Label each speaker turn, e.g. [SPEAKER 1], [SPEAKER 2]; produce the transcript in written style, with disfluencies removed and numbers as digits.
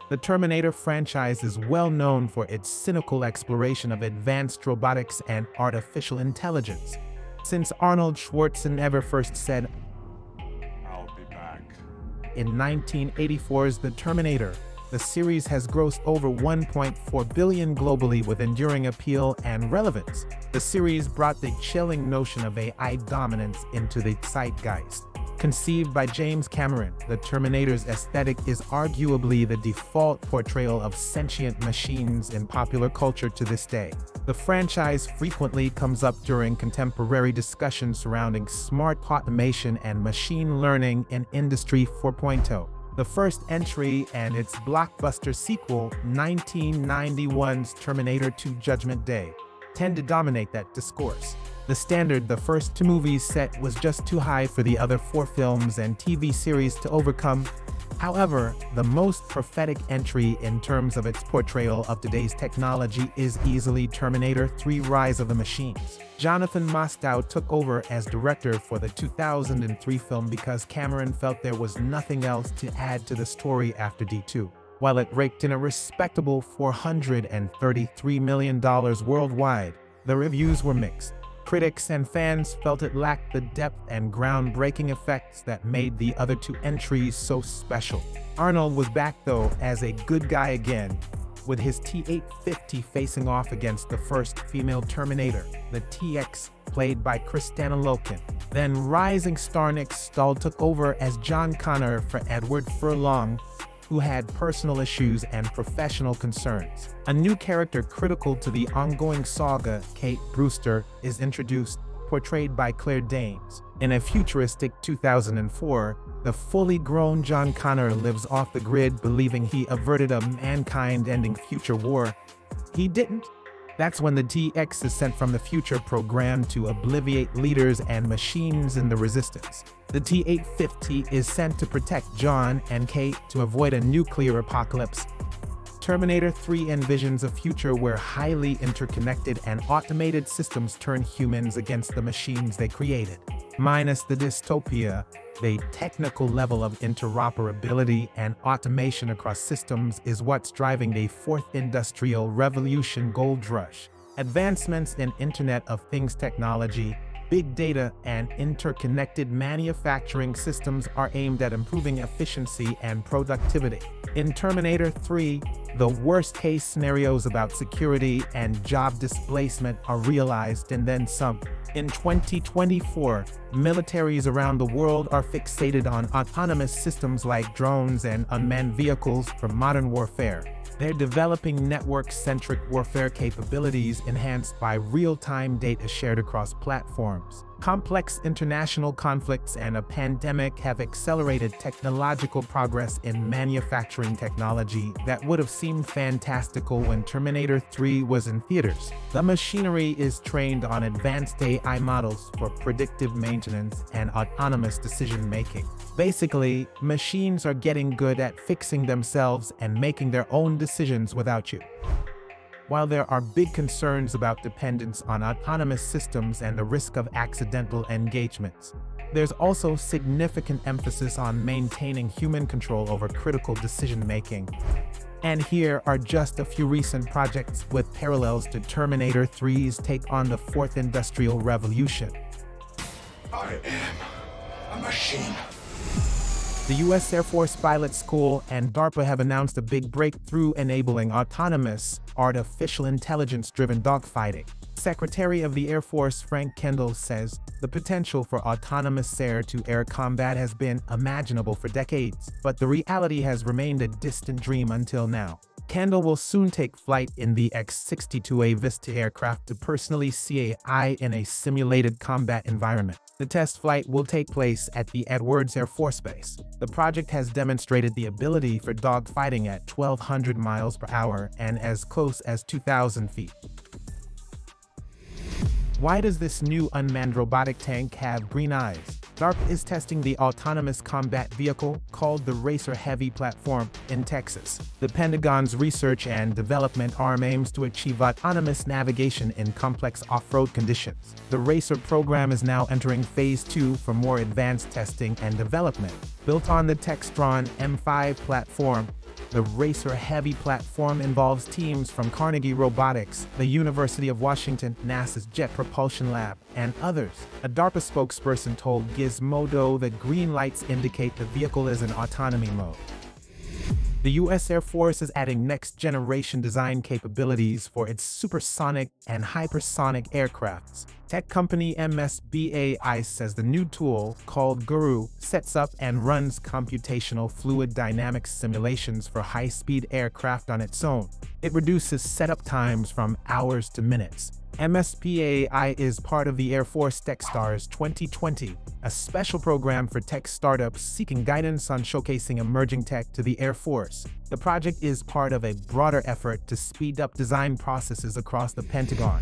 [SPEAKER 1] The Terminator franchise is well known for its cynical exploration of advanced robotics and artificial intelligence. Since Arnold Schwarzenegger first said,
[SPEAKER 2] "I'll be back,"
[SPEAKER 1] in 1984's The Terminator, the series has grossed over $1.4 billion globally with enduring appeal and relevance. The series brought the chilling notion of AI dominance into the zeitgeist. Conceived by James Cameron, The Terminator's aesthetic is arguably the default portrayal of sentient machines in popular culture to this day. The franchise frequently comes up during contemporary discussions surrounding smart automation and machine learning in Industry 4.0. The first entry and its blockbuster sequel, 1991's Terminator 2 Judgment Day, tend to dominate that discourse. The standard the first two movies set was just too high for the other four films and TV series to overcome. However, the most prophetic entry in terms of its portrayal of today's technology is easily Terminator 3 Rise of the Machines. Jonathan Mostow took over as director for the 2003 film because Cameron felt there was nothing else to add to the story after D2. While it raked in a respectable $433 million worldwide, the reviews were mixed. Critics and fans felt it lacked the depth and groundbreaking effects that made the other two entries so special. Arnold was back though as a good guy again, with his T-850 facing off against the first female Terminator, the TX, played by Kristanna Loken. Then rising star Nick Stahl took over as John Connor for Edward Furlong, who had personal issues and professional concerns. A new character critical to the ongoing saga, Kate Brewster, is introduced, portrayed by Claire Danes. In a futuristic 2004, the fully grown John Connor lives off the grid believing he averted a mankind-ending future war. He didn't. That's when the TX is sent from the future programmed to obliviate leaders and machines in the resistance. The T-850 is sent to protect John and Kate to avoid a nuclear apocalypse. Terminator 3 envisions a future where highly interconnected and automated systems turn humans against the machines they created. Minus the dystopia, the technical level of interoperability and automation across systems is what's driving the fourth industrial revolution gold rush. Advancements in Internet of Things technology, big data, and interconnected manufacturing systems are aimed at improving efficiency and productivity. In Terminator 3, the worst-case scenarios about security and job displacement are realized and then some. In 2024, militaries around the world are fixated on autonomous systems like drones and unmanned vehicles for modern warfare. They're developing network-centric warfare capabilities enhanced by real-time data shared across platforms. Complex international conflicts and a pandemic have accelerated technological progress in manufacturing technology that would have seemed fantastical when Terminator 3 was in theaters. The machinery is trained on advanced AI models for predictive maintenance and autonomous decision-making. Basically, machines are getting good at fixing themselves and making their own decisions without you. While there are big concerns about dependence on autonomous systems and the risk of accidental engagements, there's also significant emphasis on maintaining human control over critical decision-making. And here are just a few recent projects with parallels to Terminator 3's take on the fourth industrial revolution.
[SPEAKER 2] I am a machine.
[SPEAKER 1] The U.S. Air Force Pilot School and DARPA have announced a big breakthrough enabling autonomous, artificial intelligence-driven dogfighting. Secretary of the Air Force Frank Kendall says the potential for autonomous air-to-air combat has been imaginable for decades, but the reality has remained a distant dream until now. Kendall will soon take flight in the X-62A Vista aircraft to personally see AI in a simulated combat environment. The test flight will take place at the Edwards Air Force Base. The project has demonstrated the ability for dogfighting at 1,200 miles per hour and as close as 2,000 feet. Why does this new unmanned robotic tank have green eyes? DARPA is testing the autonomous combat vehicle called the Racer Heavy platform in Texas. The Pentagon's research and development arm aims to achieve autonomous navigation in complex off-road conditions. The Racer program is now entering Phase 2 for more advanced testing and development. Built on the Textron M5 platform, The racer-heavy platform involves teams from Carnegie Robotics, the University of Washington, NASA's Jet Propulsion Lab, and others. A DARPA spokesperson told Gizmodo that green lights indicate the vehicle is in autonomy mode. The U.S. Air Force is adding next-generation design capabilities for its supersonic and hypersonic aircrafts. Tech company MSBAI says the new tool, called Guru, sets up and runs computational fluid dynamics simulations for high-speed aircraft on its own. It reduces setup times from hours to minutes. MSBAI is part of the Air Force TechStars 2020, a special program for tech startups seeking guidance on showcasing emerging tech to the Air Force. The project is part of a broader effort to speed up design processes across the Pentagon.